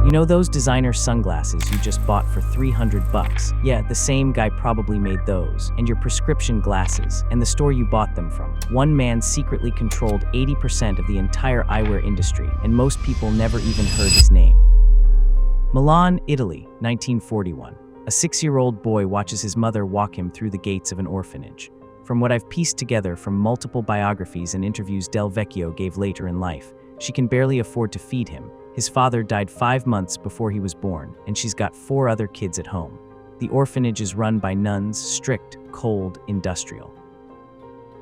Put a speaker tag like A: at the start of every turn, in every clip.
A: You know those designer sunglasses you just bought for 300 bucks? Yeah, the same guy probably made those, and your prescription glasses, and the store you bought them from. One man secretly controlled 80% of the entire eyewear industry, and most people never even heard his name. Milan, Italy, 1941. A 6-year-old boy watches his mother walk him through the gates of an orphanage. From what I've pieced together from multiple biographies and interviews Del Vecchio gave later in life, she can barely afford to feed him. His father died 5 months before he was born, and she's got 4 other kids at home. The orphanage is run by nuns, strict, cold, industrial.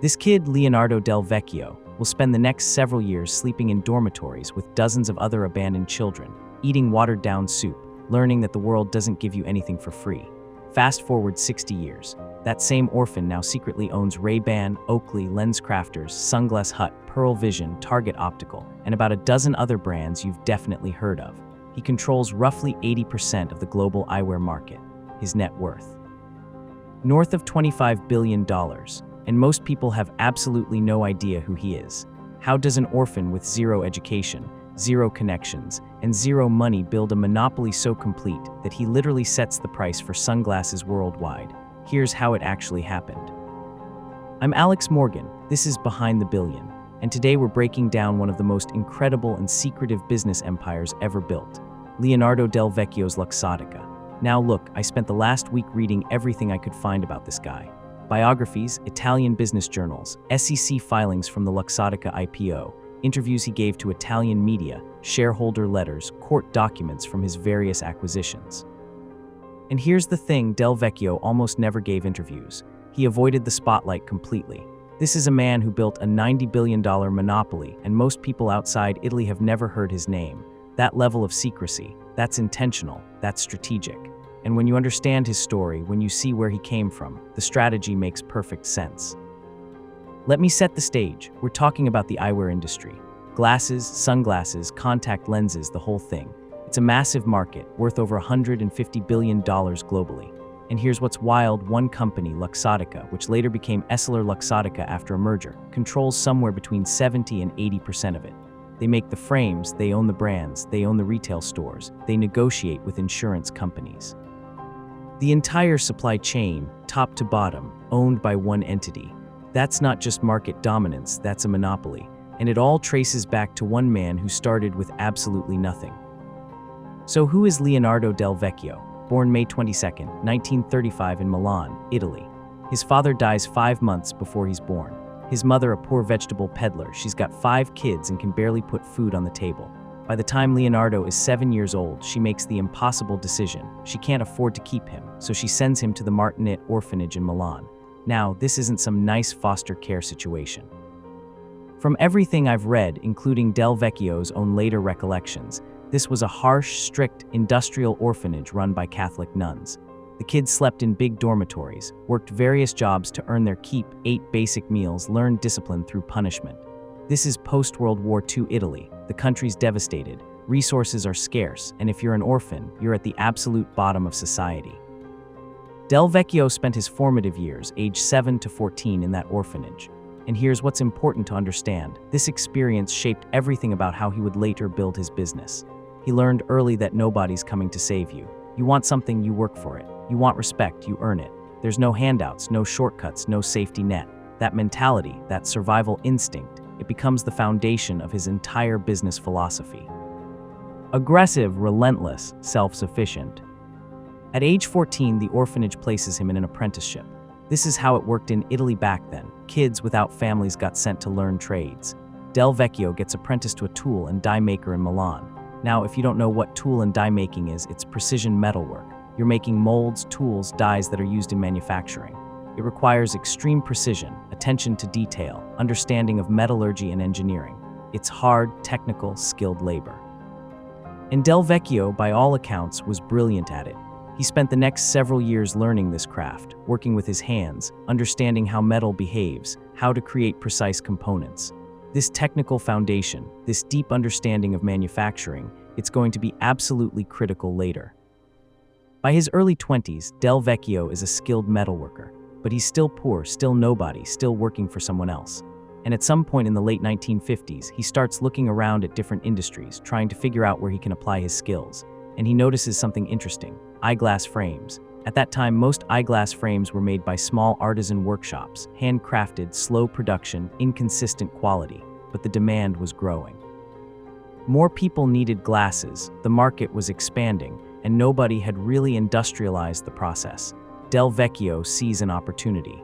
A: This kid, Leonardo Del Vecchio, will spend the next several years sleeping in dormitories with dozens of other abandoned children, eating watered-down soup, learning that the world doesn't give you anything for free. Fast forward 60 years. That same orphan now secretly owns Ray-Ban, Oakley, LensCrafters, Sunglass Hut, Pearl Vision, Target Optical, and about a dozen other brands you've definitely heard of. He controls roughly 80% of the global eyewear market. His net worth: north of $25 billion, and most people have absolutely no idea who he is. How does an orphan with zero education, zero connections, and zero money build a monopoly so complete that he literally sets the price for sunglasses worldwide? Here's how it actually happened. I'm Alex Morgan, this is Behind the Billion, and today we're breaking down one of the most incredible and secretive business empires ever built, Leonardo Del Vecchio's Luxottica. Now look, I spent the last week reading everything I could find about this guy. Biographies, Italian business journals, SEC filings from the Luxottica IPO, interviews he gave to Italian media, shareholder letters, court documents from his various acquisitions. And here's the thing, Del Vecchio almost never gave interviews. He avoided the spotlight completely. This is a man who built a $90 billion monopoly, and most people outside Italy have never heard his name. That level of secrecy, that's intentional, that's strategic. And when you understand his story, when you see where he came from, the strategy makes perfect sense. Let me set the stage. We're talking about the eyewear industry. Glasses, sunglasses, contact lenses, the whole thing. It's a massive market, worth over $150 billion globally. And here's what's wild, one company, Luxottica, which later became EssilorLuxottica after a merger, controls somewhere between 70 and 80% of it. They make the frames, they own the brands, they own the retail stores, they negotiate with insurance companies. The entire supply chain, top to bottom, owned by one entity. That's not just market dominance, that's a monopoly. And it all traces back to one man who started with absolutely nothing. So who is Leonardo Del Vecchio? Born May 22, 1935 in Milan, Italy. His father dies 5 months before he's born. His mother, a poor vegetable peddler, she's got 5 kids and can barely put food on the table. By the time Leonardo is 7 years old, she makes the impossible decision. She can't afford to keep him, so she sends him to the Martinet Orphanage in Milan. Now, this isn't some nice foster care situation. From everything I've read, including Del Vecchio's own later recollections, this was a harsh, strict, industrial orphanage run by Catholic nuns. The kids slept in big dormitories, worked various jobs to earn their keep, ate basic meals, learned discipline through punishment. This is post-World War II Italy. The country's devastated, resources are scarce, and if you're an orphan, you're at the absolute bottom of society. Del Vecchio spent his formative years, age 7 to 14, in that orphanage. And here's what's important to understand. This experience shaped everything about how he would later build his business. He learned early that nobody's coming to save you. You want something, you work for it. You want respect, you earn it. There's no handouts, no shortcuts, no safety net. That mentality, that survival instinct, it becomes the foundation of his entire business philosophy. Aggressive, relentless, self-sufficient. At age 14, the orphanage places him in an apprenticeship. This is how it worked in Italy back then. Kids without families got sent to learn trades. Del Vecchio gets apprenticed to a tool and die maker in Milan. Now, if you don't know what tool and die making is, it's precision metalwork. You're making molds, tools, dies that are used in manufacturing. It requires extreme precision, attention to detail, understanding of metallurgy and engineering. It's hard, technical, skilled labor. And Del Vecchio, by all accounts, was brilliant at it. He spent the next several years learning this craft, working with his hands, understanding how metal behaves, how to create precise components. This technical foundation, this deep understanding of manufacturing, it's going to be absolutely critical later. By his early 20s, Del Vecchio is a skilled metalworker, but he's still poor, still nobody, still working for someone else. And at some point in the late 1950s, he starts looking around at different industries, trying to figure out where he can apply his skills. and he notices something interesting: eyeglass frames. At that time, most eyeglass frames were made by small artisan workshops, handcrafted, slow production, inconsistent quality, but the demand was growing. More people needed glasses, the market was expanding, and nobody had really industrialized the process. Del Vecchio sees an opportunity.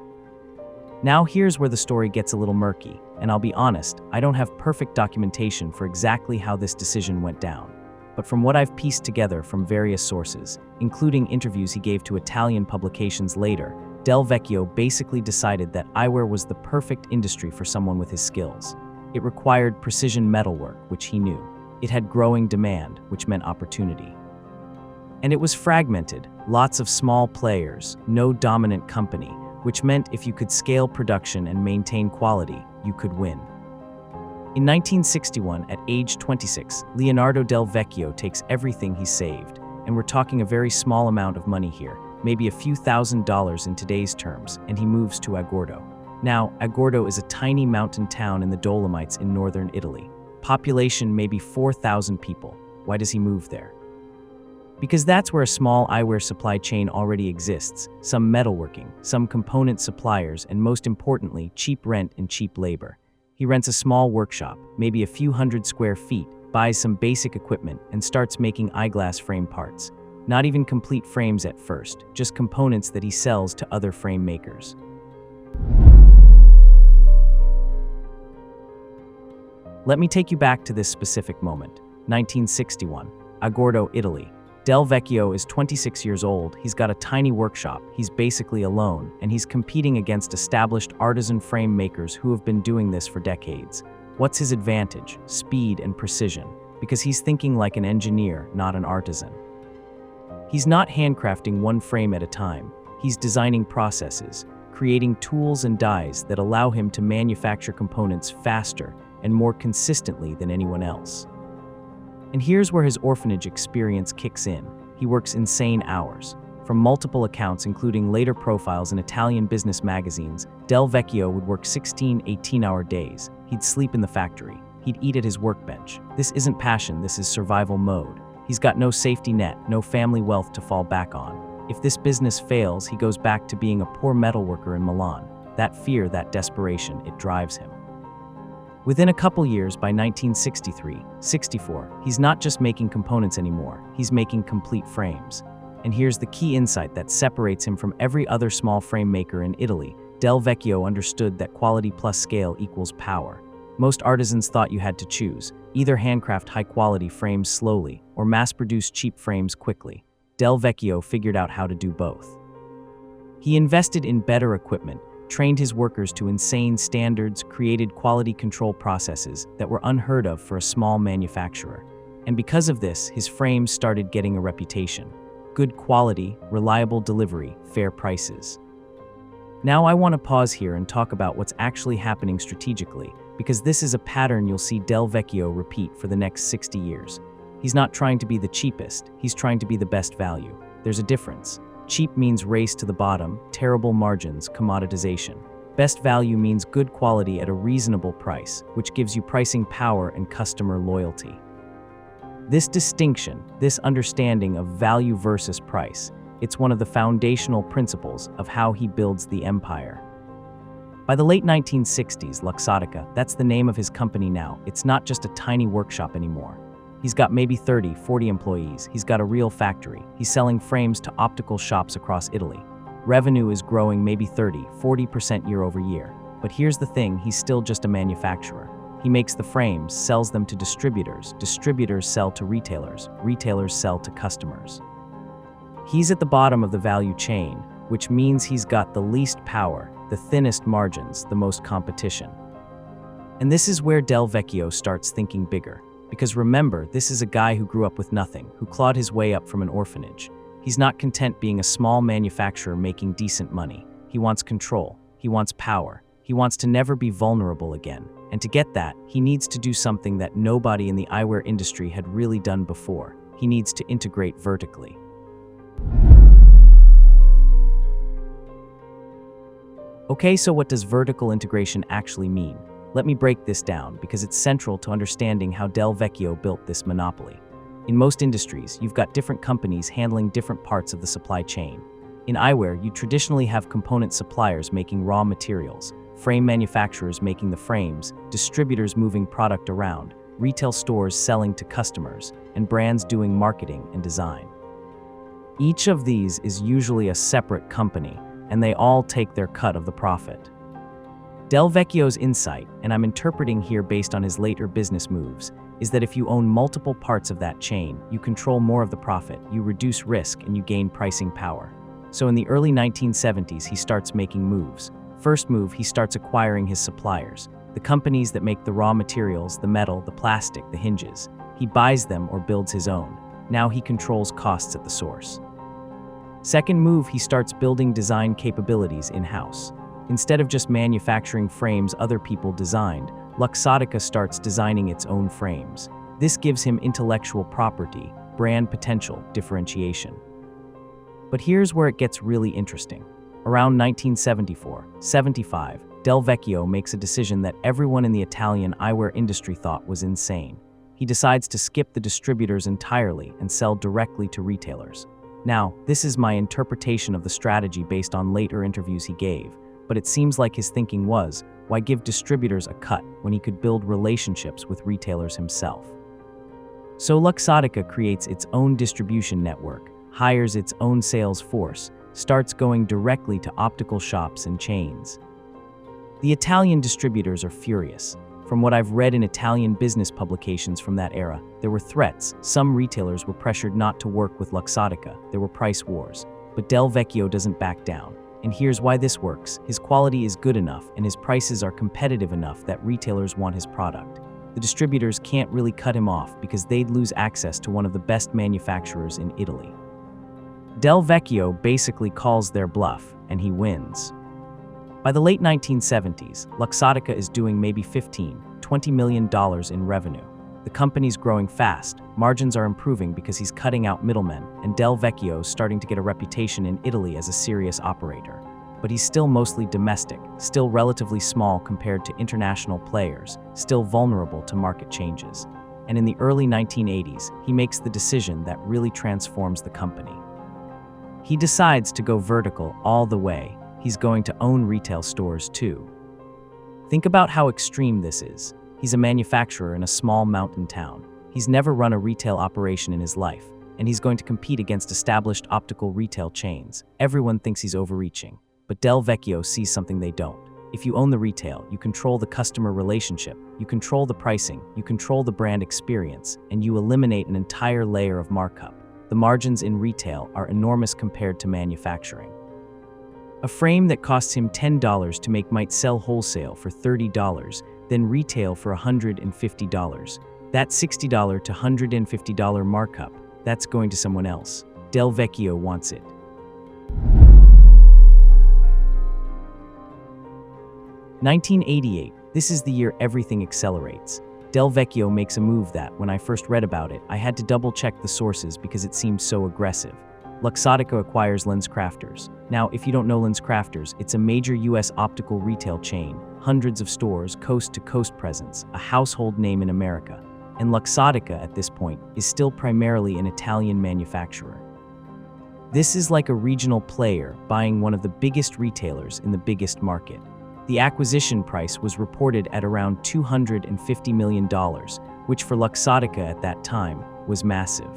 A: Now here's where the story gets a little murky, and I'll be honest, I don't have perfect documentation for exactly how this decision went down. But from what I've pieced together from various sources, including interviews he gave to Italian publications later, Del Vecchio basically decided that eyewear was the perfect industry for someone with his skills. It required precision metalwork, which he knew. It had growing demand, which meant opportunity. And it was fragmented, lots of small players, no dominant company, which meant if you could scale production and maintain quality, you could win. In 1961, at age 26, Leonardo Del Vecchio takes everything he saved, and we're talking a very small amount of money here, maybe a few $1,000s in today's terms, and he moves to Agordo. Now, Agordo is a tiny mountain town in the Dolomites in northern Italy. Population maybe 4,000 people. Why does he move there? Because that's where a small eyewear supply chain already exists, some metalworking, some component suppliers, and most importantly, cheap rent and cheap labor. He rents a small workshop, maybe a few hundred square feet, buys some basic equipment, and starts making eyeglass frame parts. Not even complete frames at first, just components that he sells to other frame makers. Let me take you back to this specific moment. 1961, Agordo, Italy. Del Vecchio is 26 years old, he's got a tiny workshop, he's basically alone, and he's competing against established artisan frame makers who have been doing this for decades. What's his advantage? Speed and precision, because he's thinking like an engineer, not an artisan. He's not handcrafting one frame at a time, he's designing processes, creating tools and dies that allow him to manufacture components faster and more consistently than anyone else. And here's where his orphanage experience kicks in. He works insane hours. From multiple accounts, including later profiles in Italian business magazines, Del Vecchio would work 16 18-hour days. He'd sleep in the factory. He'd eat at his workbench. This isn't passion, this is survival mode. He's got no safety net, no family wealth to fall back on. If this business fails, he goes back to being a poor metalworker in Milan. That fear, that desperation, it drives him. Within a couple years, by 1963-64, he's not just making components anymore, he's making complete frames. And here's the key insight that separates him from every other small frame maker in Italy. Del Vecchio understood that quality plus scale equals power. Most artisans thought you had to choose, either handcraft high-quality frames slowly or mass-produce cheap frames quickly. Del Vecchio figured out how to do both. He invested in better equipment, trained his workers to insane standards, created quality control processes that were unheard of for a small manufacturer. And because of this, his frames started getting a reputation. Good quality, reliable delivery, fair prices. Now I want to pause here and talk about what's actually happening strategically, because this is a pattern you'll see Del Vecchio repeat for the next 60 years. He's not trying to be the cheapest, he's trying to be the best value. There's a difference. Cheap means race to the bottom, terrible margins, commoditization. Best value means good quality at a reasonable price, which gives you pricing power and customer loyalty. This distinction, this understanding of value versus price, it's one of the foundational principles of how he builds the empire. By the late 1960s, Luxottica, that's the name of his company now, it's not just a tiny workshop anymore. He's got maybe 30, 40 employees. He's got a real factory. He's selling frames to optical shops across Italy. Revenue is growing maybe 30, 40% year over year. But here's the thing, he's still just a manufacturer. He makes the frames, sells them to distributors. Distributors sell to retailers. Retailers sell to customers. He's at the bottom of the value chain, which means he's got the least power, the thinnest margins, the most competition. And this is where Del Vecchio starts thinking bigger. Because remember, this is a guy who grew up with nothing, who clawed his way up from an orphanage. He's not content being a small manufacturer making decent money. He wants control. He wants power. He wants to never be vulnerable again. And to get that, he needs to do something that nobody in the eyewear industry had really done before. He needs to integrate vertically. Okay, so what does vertical integration actually mean? Let me break this down because it's central to understanding how Del Vecchio built this monopoly. In most industries, you've got different companies handling different parts of the supply chain. In eyewear, you traditionally have component suppliers making raw materials, frame manufacturers making the frames, distributors moving product around, retail stores selling to customers, and brands doing marketing and design. Each of these is usually a separate company, and they all take their cut of the profit. Del Vecchio's insight, and I'm interpreting here based on his later business moves, is that if you own multiple parts of that chain, you control more of the profit, you reduce risk, and you gain pricing power. So in the early 1970s, he starts making moves. First move, he starts acquiring his suppliers, the companies that make the raw materials, the metal, the plastic, the hinges. He buys them or builds his own. Now he controls costs at the source. Second move, he starts building design capabilities in-house. Instead of just manufacturing frames other people designed, Luxottica starts designing its own frames. This gives him intellectual property, brand potential, differentiation. But here's where it gets really interesting. Around 1974-75, Del Vecchio makes a decision that everyone in the Italian eyewear industry thought was insane. He decides to skip the distributors entirely and sell directly to retailers. Now, this is my interpretation of the strategy based on later interviews he gave, but it seems like his thinking was, why give distributors a cut when he could build relationships with retailers himself? So Luxottica creates its own distribution network, hires its own sales force, starts going directly to optical shops and chains. The Italian distributors are furious. From what I've read in Italian business publications from that era, there were threats. Some retailers were pressured not to work with Luxottica. There were price wars. But Del Vecchio doesn't back down. And here's why this works. His quality is good enough and his prices are competitive enough that retailers want his product. The distributors can't really cut him off because they'd lose access to one of the best manufacturers in Italy. Del Vecchio basically calls their bluff, and he wins. By the late 1970s, Luxottica is doing maybe $15–20 million in revenue. The company's growing fast, margins are improving because he's cutting out middlemen, and Del Vecchio's starting to get a reputation in Italy as a serious operator. But he's still mostly domestic, still relatively small compared to international players, still vulnerable to market changes. And in the early 1980s, he makes the decision that really transforms the company. He decides to go vertical all the way. He's going to own retail stores too. Think about how extreme this is. He's a manufacturer in a small mountain town. He's never run a retail operation in his life, and he's going to compete against established optical retail chains. Everyone thinks he's overreaching, but Del Vecchio sees something they don't. If you own the retail, you control the customer relationship, you control the pricing, you control the brand experience, and you eliminate an entire layer of markup. The margins in retail are enormous compared to manufacturing. A frame that costs him $10 to make might sell wholesale for $30, then retail for $150. That $60 to $150 markup, that's going to someone else. Del Vecchio wants it. "1988, this is the year everything accelerates. Del Vecchio makes a move that, when I first read about it, I had to double-check the sources because it seemed so aggressive. Luxottica acquires LensCrafters. Now, if you don't know LensCrafters, it's a major US optical retail chain, hundreds of stores, coast-to-coast presence, a household name in America. And Luxottica, at this point, is still primarily an Italian manufacturer. This is like a regional player buying one of the biggest retailers in the biggest market. The acquisition price was reported at around $250 million, which for Luxottica at that time was massive.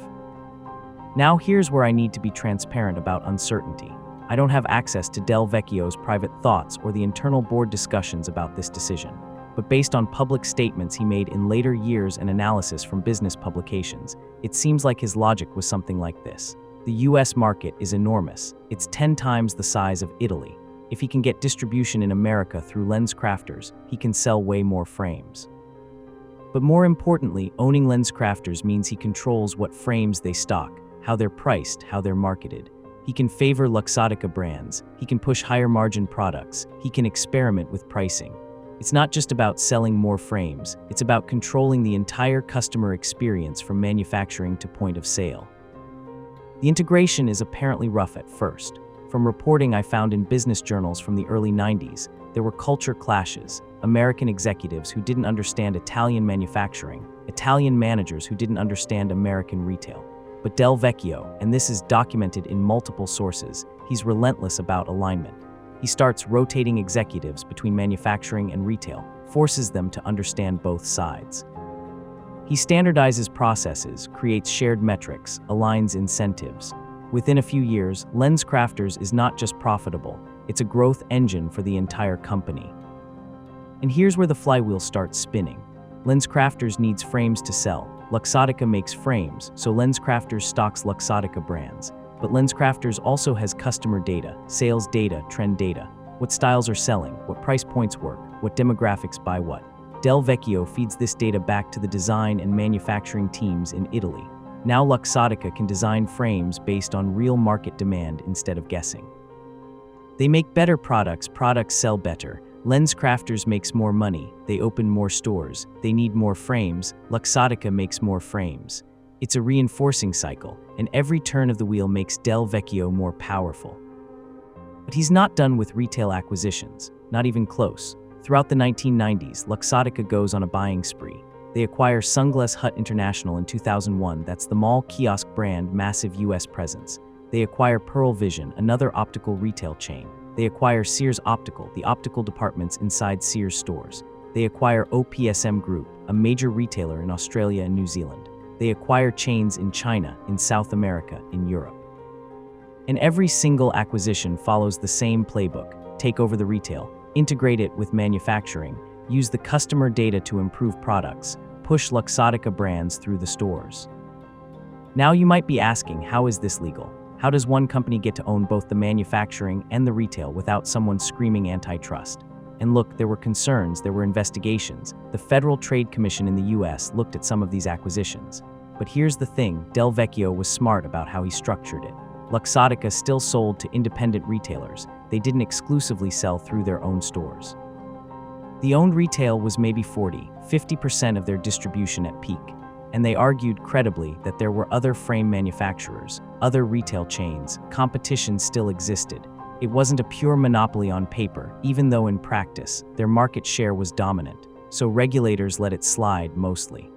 A: Now here's where I need to be transparent about uncertainty. I don't have access to Del Vecchio's private thoughts or the internal board discussions about this decision, but based on public statements he made in later years and analysis from business publications, it seems like his logic was something like this. The US market is enormous. It's 10 times the size of Italy. If he can get distribution in America through LensCrafters, he can sell way more frames. But more importantly, owning LensCrafters means he controls what frames they stock, how they're priced, how they're marketed. He can favor Luxottica brands, he can push higher margin products, he can experiment with pricing. It's not just about selling more frames, it's about controlling the entire customer experience from manufacturing to point of sale. The integration is apparently rough at first. From reporting I found in business journals from the early 90s, there were culture clashes, American executives who didn't understand Italian manufacturing, Italian managers who didn't understand American retail. But Del Vecchio, and this is documented in multiple sources, he's relentless about alignment. He starts rotating executives between manufacturing and retail, forces them to understand both sides. He standardizes processes, creates shared metrics, aligns incentives. Within a few years, LensCrafters is not just profitable, it's a growth engine for the entire company. And here's where the flywheel starts spinning. LensCrafters needs frames to sell. Luxottica makes frames, so LensCrafters stocks Luxottica brands. But LensCrafters also has customer data, sales data, trend data. What styles are selling, what price points work, what demographics buy what. Del Vecchio feeds this data back to the design and manufacturing teams in Italy. Now Luxottica can design frames based on real market demand instead of guessing. They make better products, products sell better. LensCrafters makes more money, they open more stores, they need more frames, Luxottica makes more frames. It's a reinforcing cycle, and every turn of the wheel makes Del Vecchio more powerful. But he's not done with retail acquisitions, not even close. Throughout the 1990s, Luxottica goes on a buying spree. They acquire Sunglass Hut International in 2001, that's the mall kiosk brand, massive US presence. They acquire Pearl Vision, another optical retail chain. They acquire Sears Optical, the optical departments inside Sears stores. They acquire OPSM Group, a major retailer in Australia and New Zealand. They acquire chains in China, in South America, in Europe. And every single acquisition follows the same playbook. Take over the retail, integrate it with manufacturing, use the customer data to improve products, push Luxottica brands through the stores. Now you might be asking, how is this legal? How does one company get to own both the manufacturing and the retail without someone screaming antitrust? And look, there were concerns, there were investigations. The Federal Trade Commission in the US looked at some of these acquisitions. But here's the thing, Del Vecchio was smart about how he structured it. Luxottica still sold to independent retailers. They didn't exclusively sell through their own stores. The owned retail was maybe 40–50% of their distribution at peak. And they argued credibly that there were other frame manufacturers, other retail chains, competition still existed. It wasn't a pure monopoly on paper, even though in practice, their market share was dominant, so regulators let it slide mostly.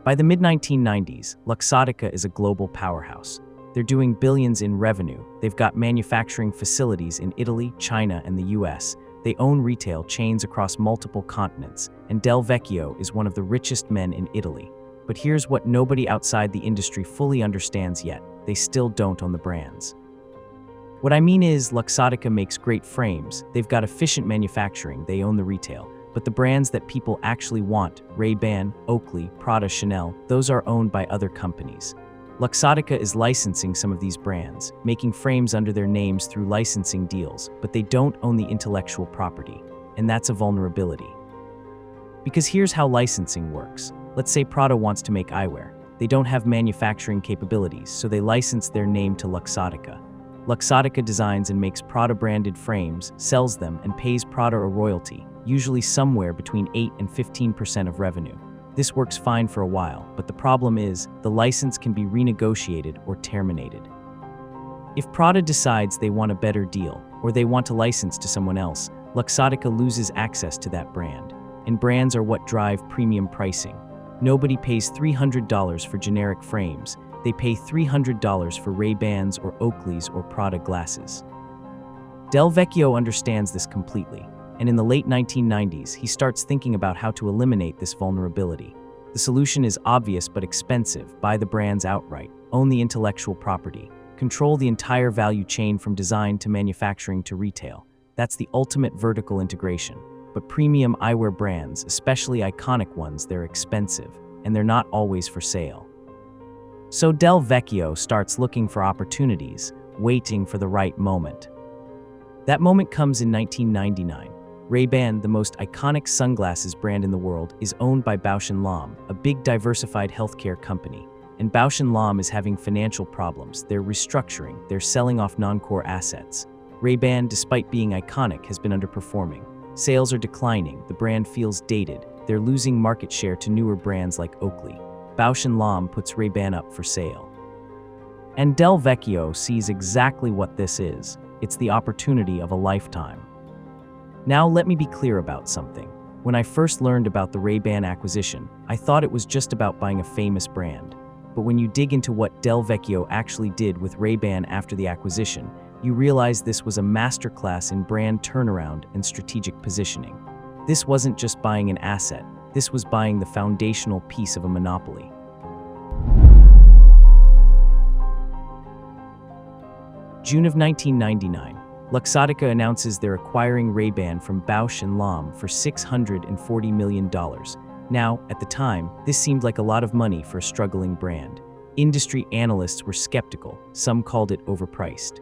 A: By the mid-1990s, Luxottica is a global powerhouse. They're doing billions in revenue, they've got manufacturing facilities in Italy, China, and the US. They own retail chains across multiple continents, and Del Vecchio is one of the richest men in Italy. But here's what nobody outside the industry fully understands yet. They still don't own the brands. What I mean is, Luxottica makes great frames, they've got efficient manufacturing, they own the retail. But the brands that people actually want, Ray-Ban, Oakley, Prada, Chanel, those are owned by other companies. Luxottica is licensing some of these brands, making frames under their names through licensing deals, but they don't own the intellectual property, and that's a vulnerability. Because here's how licensing works. Let's say Prada wants to make eyewear. They don't have manufacturing capabilities, so they license their name to Luxottica. Luxottica designs and makes Prada-branded frames, sells them, and pays Prada a royalty, usually somewhere between 8 and 15% of revenue. This works fine for a while, but the problem is, the license can be renegotiated or terminated. If Prada decides they want a better deal, or they want to license to someone else, Luxottica loses access to that brand. And brands are what drive premium pricing. Nobody pays $300 for generic frames. They pay $300 for Ray-Bans or Oakleys or Prada glasses. Del Vecchio understands this completely. And in the late 1990s, he starts thinking about how to eliminate this vulnerability. The solution is obvious but expensive: buy the brands outright, own the intellectual property, control the entire value chain from design to manufacturing to retail. That's the ultimate vertical integration. But premium eyewear brands, especially iconic ones, they're expensive, and they're not always for sale. So Del Vecchio starts looking for opportunities, waiting for the right moment. That moment comes in 1999. Ray-Ban, the most iconic sunglasses brand in the world, is owned by Bausch & Lomb, a big diversified healthcare company. And Bausch & Lomb is having financial problems. They're restructuring, they're selling off non-core assets. Ray-Ban, despite being iconic, has been underperforming. Sales are declining, the brand feels dated, they're losing market share to newer brands like Oakley. Bausch & Lomb puts Ray-Ban up for sale. And Del Vecchio sees exactly what this is. It's the opportunity of a lifetime. Now let me be clear about something. When I first learned about the Ray-Ban acquisition, I thought it was just about buying a famous brand. But when you dig into what Del Vecchio actually did with Ray-Ban after the acquisition, you realize this was a masterclass in brand turnaround and strategic positioning. This wasn't just buying an asset, this was buying the foundational piece of a monopoly. June of 1999, Luxottica announces they're acquiring Ray-Ban from Bausch & Lomb for $640 million. Now, at the time, this seemed like a lot of money for a struggling brand. Industry analysts were skeptical, some called it overpriced.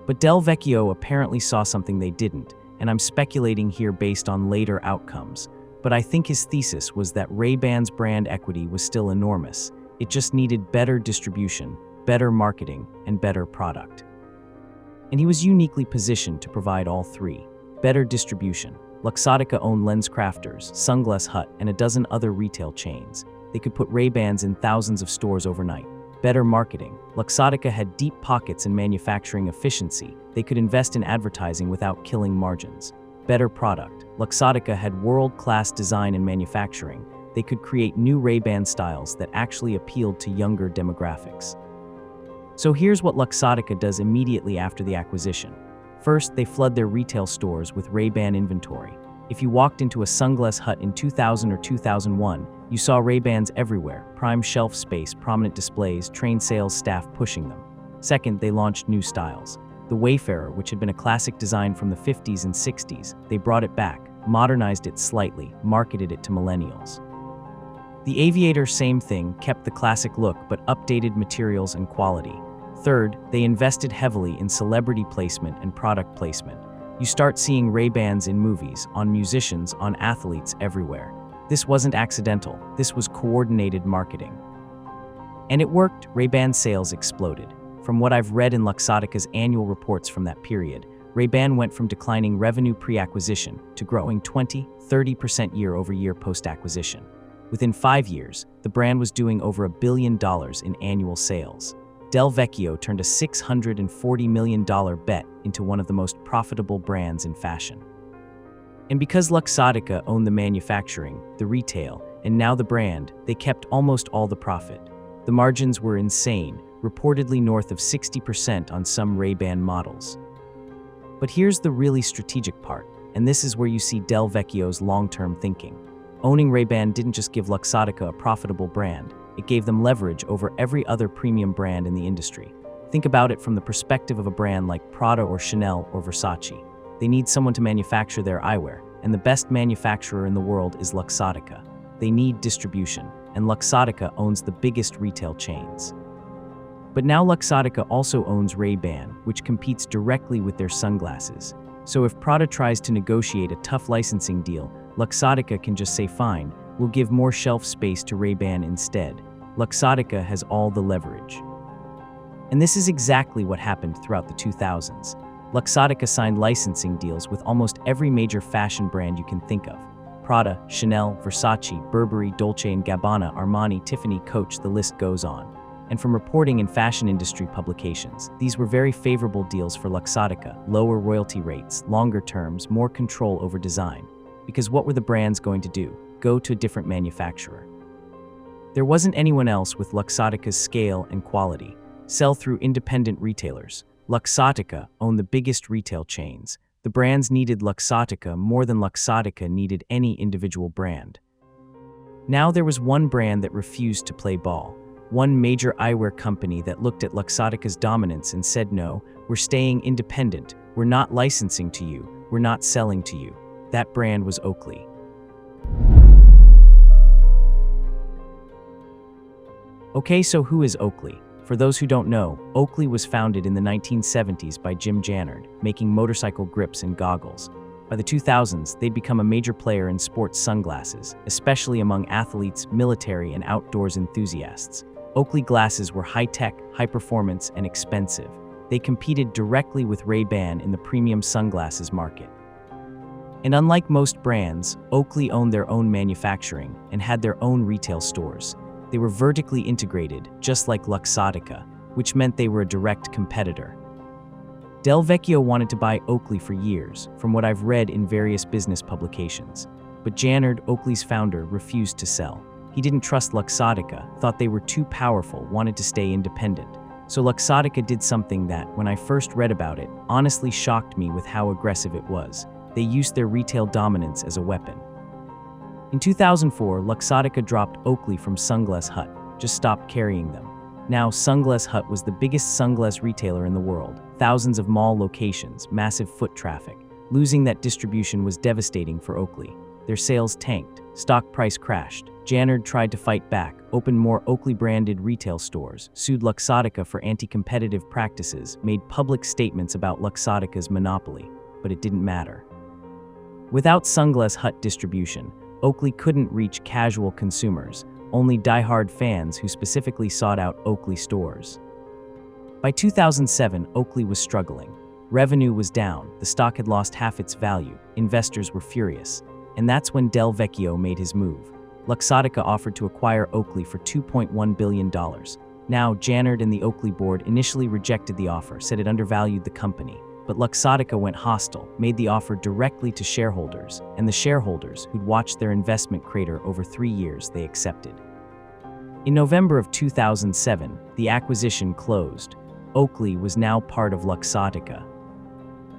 A: But Del Vecchio apparently saw something they didn't, and I'm speculating here based on later outcomes. But I think his thesis was that Ray-Ban's brand equity was still enormous. It just needed better distribution, better marketing, and better product. And he was uniquely positioned to provide all three. Better distribution. Luxottica owned LensCrafters, Sunglass Hut, and a dozen other retail chains. They could put Ray-Bans in thousands of stores overnight. Better marketing. Luxottica had deep pockets in manufacturing efficiency. They could invest in advertising without killing margins. Better product. Luxottica had world-class design and manufacturing. They could create new Ray-Ban styles that actually appealed to younger demographics. So here's what Luxottica does immediately after the acquisition. First, they flood their retail stores with Ray-Ban inventory. If you walked into a Sunglass Hut in 2000 or 2001, you saw Ray-Bans everywhere, prime shelf space, prominent displays, trained sales staff pushing them. Second, they launched new styles. The Wayfarer, which had been a classic design from the 50s and 60s, they brought it back, modernized it slightly, marketed it to millennials. The Aviator, same thing, kept the classic look but updated materials and quality. Third, they invested heavily in celebrity placement and product placement. You start seeing Ray-Bans in movies, on musicians, on athletes everywhere. This wasn't accidental, this was coordinated marketing. And it worked. Ray-Ban sales exploded. From what I've read in Luxottica's annual reports from that period, Ray-Ban went from declining revenue pre-acquisition to growing 20–30% year-over-year post-acquisition. Within 5 years, the brand was doing over $1 billion in annual sales. Del Vecchio turned a $640 million bet into one of the most profitable brands in fashion. And because Luxottica owned the manufacturing, the retail, and now the brand, they kept almost all the profit. The margins were insane, reportedly north of 60% on some Ray-Ban models. But here's the really strategic part, and this is where you see Del Vecchio's long-term thinking. Owning Ray-Ban didn't just give Luxottica a profitable brand, it gave them leverage over every other premium brand in the industry. Think about it from the perspective of a brand like Prada or Chanel or Versace. They need someone to manufacture their eyewear, and the best manufacturer in the world is Luxottica. They need distribution, and Luxottica owns the biggest retail chains. But now Luxottica also owns Ray-Ban, which competes directly with their sunglasses. So if Prada tries to negotiate a tough licensing deal, Luxottica can just say fine, we'll give more shelf space to Ray-Ban instead. Luxottica has all the leverage. And this is exactly what happened throughout the 2000s. Luxottica signed licensing deals with almost every major fashion brand you can think of. Prada, Chanel, Versace, Burberry, Dolce & Gabbana, Armani, Tiffany, Coach, the list goes on. And from reporting in fashion industry publications, these were very favorable deals for Luxottica, lower royalty rates, longer terms, more control over design. Because what were the brands going to do? Go to a different manufacturer. There wasn't anyone else with Luxottica's scale and quality. Sell through independent retailers. Luxottica owned the biggest retail chains. The brands needed Luxottica more than Luxottica needed any individual brand. Now there was one brand that refused to play ball. One major eyewear company that looked at Luxottica's dominance and said, no, we're staying independent. We're not licensing to you. We're not selling to you. That brand was Oakley. Okay, so who is Oakley? For those who don't know, Oakley was founded in the 1970s by Jim Jannard, making motorcycle grips and goggles. By the 2000s, they'd become a major player in sports sunglasses, especially among athletes, military, and outdoors enthusiasts. Oakley glasses were high-tech, high-performance, and expensive. They competed directly with Ray-Ban in the premium sunglasses market. And unlike most brands, Oakley owned their own manufacturing and had their own retail stores. They were vertically integrated, just like Luxottica, which meant they were a direct competitor. Del Vecchio wanted to buy Oakley for years, from what I've read in various business publications. But Leonardo, Oakley's founder, refused to sell. He didn't trust Luxottica, thought they were too powerful, wanted to stay independent. So Luxottica did something that, when I first read about it, honestly shocked me with how aggressive it was. They used their retail dominance as a weapon. In 2004, Luxottica dropped Oakley from Sunglass Hut, just stopped carrying them. Now, Sunglass Hut was the biggest sunglass retailer in the world, thousands of mall locations, massive foot traffic. Losing that distribution was devastating for Oakley. Their sales tanked, stock price crashed. Leonardo tried to fight back, opened more Oakley-branded retail stores, sued Luxottica for anti-competitive practices, made public statements about Luxottica's monopoly, but it didn't matter. Without Sunglass Hut distribution, Oakley couldn't reach casual consumers, only die-hard fans who specifically sought out Oakley stores. By 2007, Oakley was struggling. Revenue was down, the stock had lost half its value, investors were furious. And that's when Del Vecchio made his move. Luxottica offered to acquire Oakley for $2.1 billion. Now, Leonardo and the Oakley board initially rejected the offer, said it undervalued the company. But Luxottica went hostile, made the offer directly to shareholders, and the shareholders, who'd watched their investment crater over 3 years, they accepted. In November of 2007, the acquisition closed. Oakley was now part of Luxottica.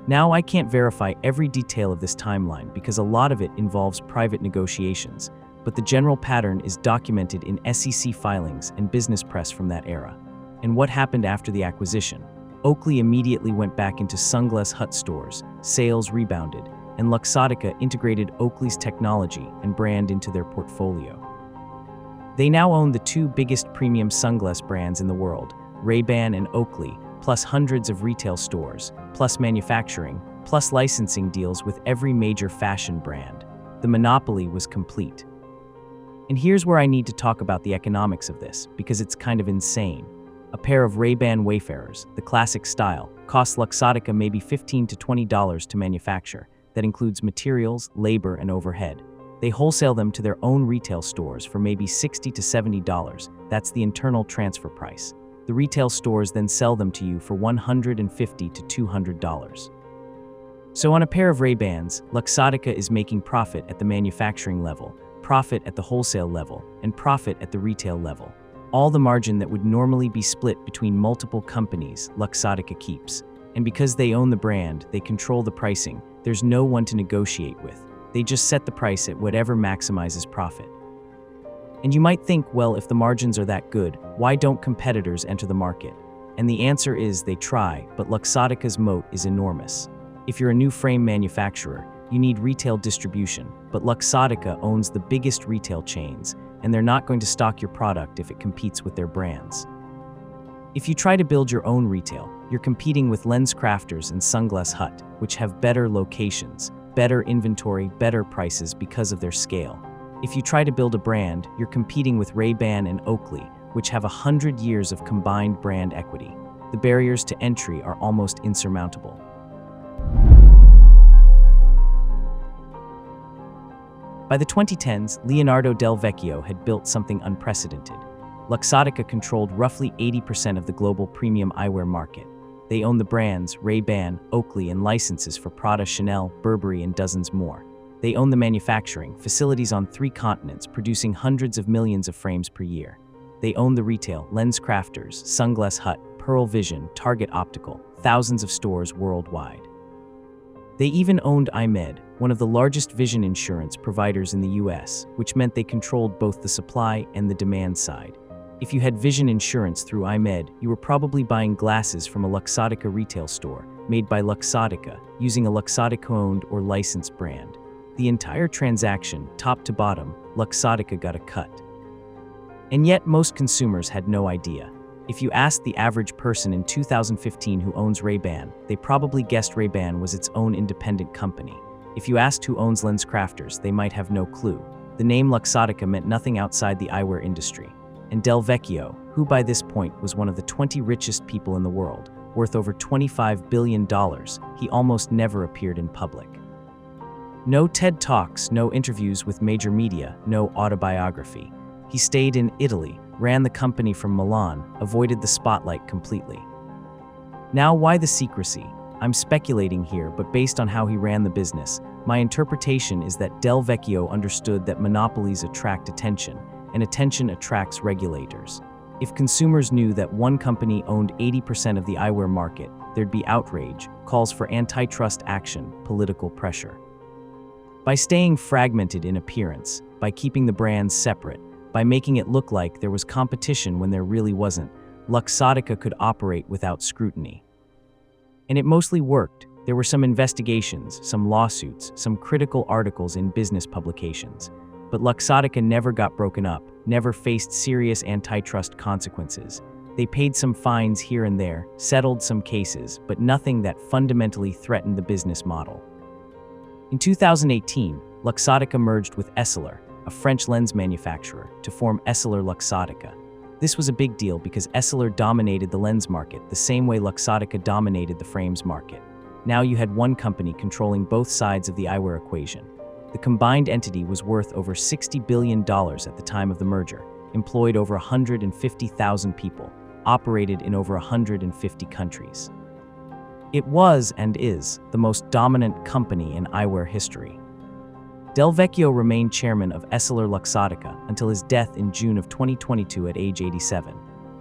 A: Now, I can't verify every detail of this timeline because a lot of it involves private negotiations, but the general pattern is documented in SEC filings and business press from that era. And what happened after the acquisition? Oakley immediately went back into Sunglass Hut stores, sales rebounded, and Luxottica integrated Oakley's technology and brand into their portfolio. They now own the 2 biggest premium sunglass brands in the world, Ray-Ban and Oakley, plus hundreds of retail stores, plus manufacturing, plus licensing deals with every major fashion brand. The monopoly was complete. And here's where I need to talk about the economics of this, because it's kind of insane. A pair of Ray-Ban Wayfarers, the classic style, costs Luxottica maybe $15 to $20 to manufacture. That includes materials, labor, and overhead. They wholesale them to their own retail stores for maybe $60 to $70. That's the internal transfer price. The retail stores then sell them to you for $150 to $200. So on a pair of Ray-Bans, Luxottica is making profit at the manufacturing level, profit at the wholesale level, and profit at the retail level. All the margin that would normally be split between multiple companies, Luxottica keeps. And because they own the brand, they control the pricing. There's no one to negotiate with. They just set the price at whatever maximizes profit. And you might think, well, if the margins are that good, why don't competitors enter the market? And the answer is they try, but Luxottica's moat is enormous. If you're a new frame manufacturer, you need retail distribution, but Luxottica owns the biggest retail chains, and they're not going to stock your product if it competes with their brands. If you try to build your own retail, you're competing with LensCrafters and Sunglass Hut, which have better locations, better inventory, better prices because of their scale. If you try to build a brand, you're competing with Ray-Ban and Oakley, which have 100 years of combined brand equity. The barriers to entry are almost insurmountable. By the 2010s, Leonardo Del Vecchio had built something unprecedented. Luxottica controlled roughly 80% of the global premium eyewear market. They own the brands Ray-Ban, Oakley, and licenses for Prada, Chanel, Burberry, and dozens more. They own the manufacturing, facilities on 3 continents producing hundreds of millions of frames per year. They own the retail, LensCrafters, Sunglass Hut, Pearl Vision, Target Optical, thousands of stores worldwide. They even owned Eyewear, one of the largest vision insurance providers in the US, which meant they controlled both the supply and the demand side. If you had vision insurance through Eyewear, you were probably buying glasses from a Luxottica retail store, made by Luxottica, using a Luxottica-owned or licensed brand. The entire transaction, top to bottom, Luxottica got a cut. And yet most consumers had no idea. If you asked the average person in 2015 who owns Ray-Ban, they probably guessed Ray-Ban was its own independent company. If you asked who owns LensCrafters, they might have no clue. The name Luxottica meant nothing outside the eyewear industry. And Del Vecchio, who by this point was one of the 20 richest people in the world, worth over $25 billion, he almost never appeared in public. No TED Talks, no interviews with major media, no autobiography. He stayed in Italy, ran the company from Milan, avoided the spotlight completely. Now, why the secrecy? I'm speculating here, but based on how he ran the business, my interpretation is that Del Vecchio understood that monopolies attract attention, and attention attracts regulators. If consumers knew that one company owned 80% of the eyewear market, there'd be outrage, calls for antitrust action, political pressure. By staying fragmented in appearance, by keeping the brands separate, by making it look like there was competition when there really wasn't, Luxottica could operate without scrutiny. And it mostly worked. There were some investigations, some lawsuits, some critical articles in business publications. But Luxottica never got broken up, never faced serious antitrust consequences. They paid some fines here and there, settled some cases, but nothing that fundamentally threatened the business model. In 2018, Luxottica merged with Essilor, a French lens manufacturer, to form Essilor Luxottica. This was a big deal because Essilor dominated the lens market the same way Luxottica dominated the frames market. Now you had one company controlling both sides of the eyewear equation. The combined entity was worth over $60 billion at the time of the merger, employed over 150,000 people, operated in over 150 countries. It was and is the most dominant company in eyewear history. Del Vecchio remained chairman of Essilor Luxottica until his death in June of 2022 at age 87.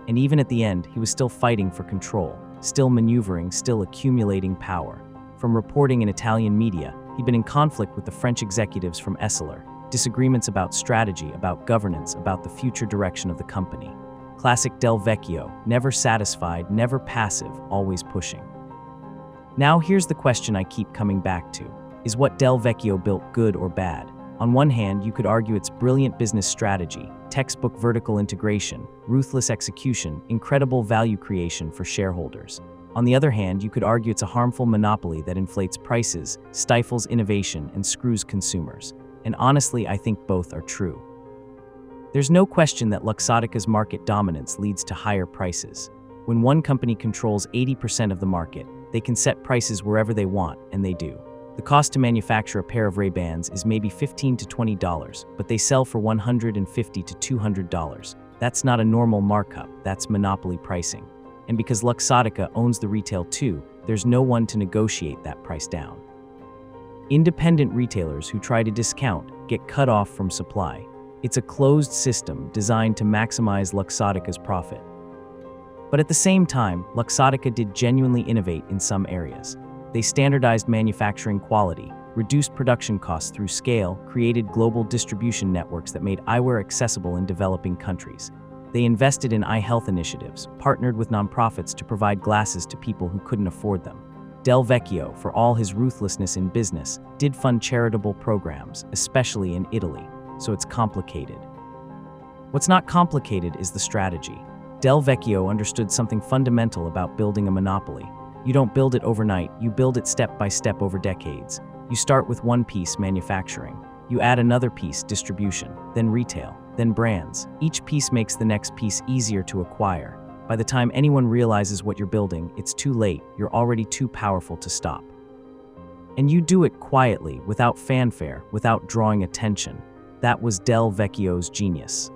A: And even at the end, he was still fighting for control, still maneuvering, still accumulating power. From reporting in Italian media, he'd been in conflict with the French executives from Essilor, disagreements about strategy, about governance, about the future direction of the company. Classic Del Vecchio, never satisfied, never passive, always pushing. Now here's the question I keep coming back to. Is what Del Vecchio built good or bad? On one hand, you could argue it's brilliant business strategy, textbook vertical integration, ruthless execution, incredible value creation for shareholders. On the other hand, you could argue it's a harmful monopoly that inflates prices, stifles innovation, and screws consumers. And honestly, I think both are true. There's no question that Luxottica's market dominance leads to higher prices. When one company controls 80% of the market, they can set prices wherever they want, and they do. The cost to manufacture a pair of Ray-Bans is maybe $15 to $20, but they sell for $150 to $200. That's not a normal markup, that's monopoly pricing. And because Luxottica owns the retail too, there's no one to negotiate that price down. Independent retailers who try to discount get cut off from supply. It's a closed system designed to maximize Luxottica's profit. But at the same time, Luxottica did genuinely innovate in some areas. They standardized manufacturing quality, reduced production costs through scale, created global distribution networks that made eyewear accessible in developing countries. They invested in eye health initiatives, partnered with nonprofits to provide glasses to people who couldn't afford them. Del Vecchio, for all his ruthlessness in business, did fund charitable programs, especially in Italy, so it's complicated. What's not complicated is the strategy. Del Vecchio understood something fundamental about building a monopoly. You don't build it overnight, you build it step by step over decades. You start with one piece, manufacturing. You add another piece, distribution, then retail, then brands. Each piece makes the next piece easier to acquire. By the time anyone realizes what you're building, it's too late, you're already too powerful to stop. And you do it quietly, without fanfare, without drawing attention. That was Del Vecchio's genius.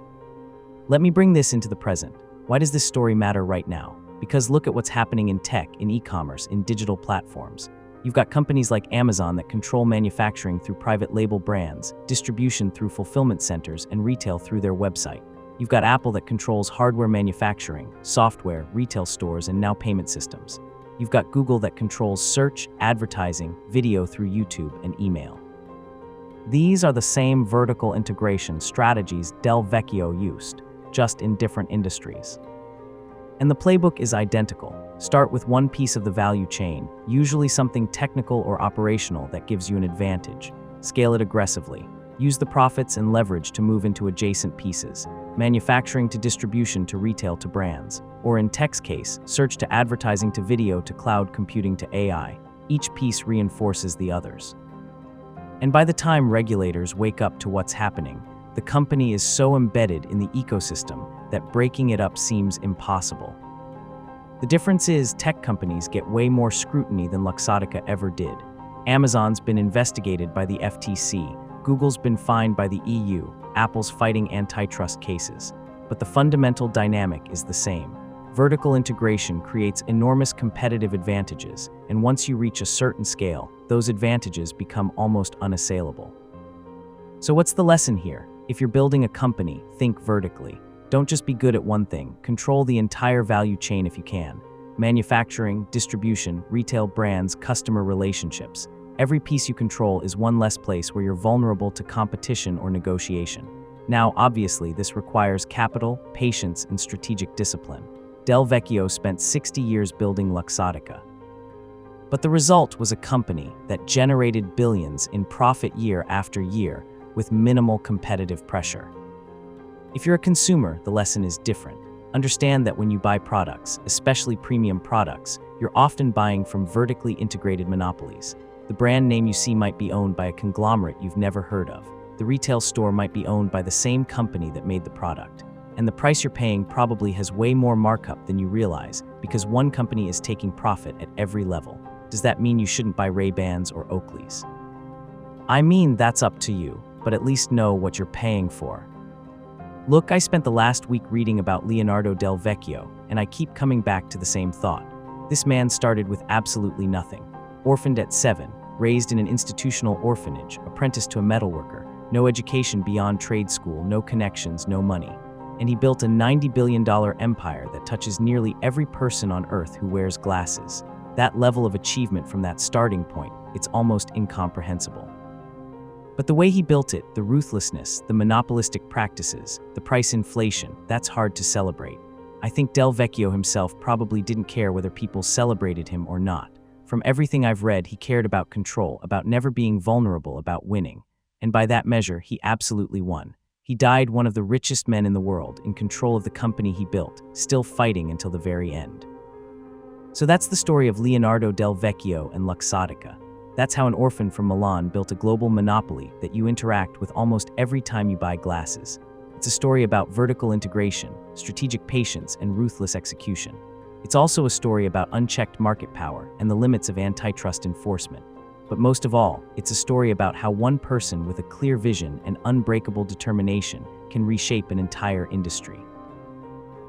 A: Let me bring this into the present. Why does this story matter right now? Because look at what's happening in tech, in e-commerce, in digital platforms. You've got companies like Amazon that control manufacturing through private label brands, distribution through fulfillment centers, and retail through their website. You've got Apple that controls hardware manufacturing, software, retail stores, and now payment systems. You've got Google that controls search, advertising, video through YouTube, and email. These are the same vertical integration strategies Del Vecchio used, just in different industries. And the playbook is identical. Start with one piece of the value chain, usually something technical or operational that gives you an advantage. Scale it aggressively. Use the profits and leverage to move into adjacent pieces, manufacturing to distribution to retail to brands, or in tech's case, search to advertising to video to cloud computing to AI. Each piece reinforces the others. And by the time regulators wake up to what's happening, the company is so embedded in the ecosystem that breaking it up seems impossible. The difference is tech companies get way more scrutiny than Luxottica ever did. Amazon's been investigated by the FTC, Google's been fined by the EU, Apple's fighting antitrust cases. But the fundamental dynamic is the same. Vertical integration creates enormous competitive advantages, and once you reach a certain scale, those advantages become almost unassailable. So what's the lesson here? If you're building a company, think vertically. Don't just be good at one thing, control the entire value chain if you can. Manufacturing, distribution, retail brands, customer relationships. Every piece you control is one less place where you're vulnerable to competition or negotiation. Now, obviously, this requires capital, patience, and strategic discipline. Del Vecchio spent 60 years building Luxottica. But the result was a company that generated billions in profit year after year with minimal competitive pressure. If you're a consumer, the lesson is different. Understand that when you buy products, especially premium products, you're often buying from vertically integrated monopolies. The brand name you see might be owned by a conglomerate you've never heard of. The retail store might be owned by the same company that made the product. And the price you're paying probably has way more markup than you realize because one company is taking profit at every level. Does that mean you shouldn't buy Ray-Bans or Oakleys? I mean, that's up to you, but at least know what you're paying for. Look, I spent the last week reading about Leonardo Del Vecchio, and I keep coming back to the same thought. This man started with absolutely nothing. Orphaned at 7, raised in an institutional orphanage, apprenticed to a metalworker, no education beyond trade school, no connections, no money. And he built a $90 billion empire that touches nearly every person on Earth who wears glasses. That level of achievement from that starting point, it's almost incomprehensible. But the way he built it, the ruthlessness, the monopolistic practices, the price inflation, that's hard to celebrate. I think Del Vecchio himself probably didn't care whether people celebrated him or not. From everything I've read, he cared about control, about never being vulnerable, about winning. And by that measure, he absolutely won. He died one of the richest men in the world, in control of the company he built, still fighting until the very end. So that's the story of Leonardo Del Vecchio and Luxottica. That's how an orphan from Milan built a global monopoly that you interact with almost every time you buy glasses. It's a story about vertical integration, strategic patience, and ruthless execution. It's also a story about unchecked market power and the limits of antitrust enforcement. But most of all, it's a story about how one person with a clear vision and unbreakable determination can reshape an entire industry.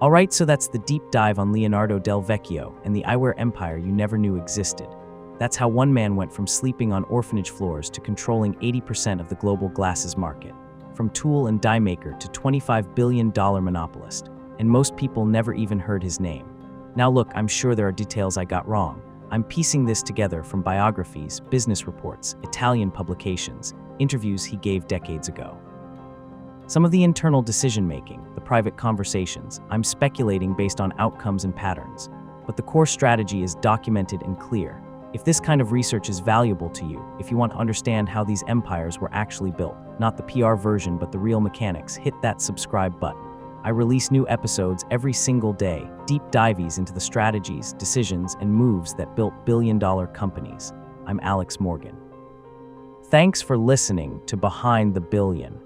A: Alright, so that's the deep dive on Leonardo Del Vecchio and the eyewear empire you never knew existed. That's how one man went from sleeping on orphanage floors to controlling 80% of the global glasses market. From tool and die maker to $25 billion monopolist. And most people never even heard his name. Now look, I'm sure there are details I got wrong. I'm piecing this together from biographies, business reports, Italian publications, interviews he gave decades ago. Some of the internal decision-making, the private conversations, I'm speculating based on outcomes and patterns. But the core strategy is documented and clear. If this kind of research is valuable to you, if you want to understand how these empires were actually built, not the PR version but the real mechanics, hit that subscribe button. I release new episodes every single day, deep dives into the strategies, decisions, and moves that built billion-dollar companies. I'm Alex Morgan. Thanks for listening to Behind the Billion.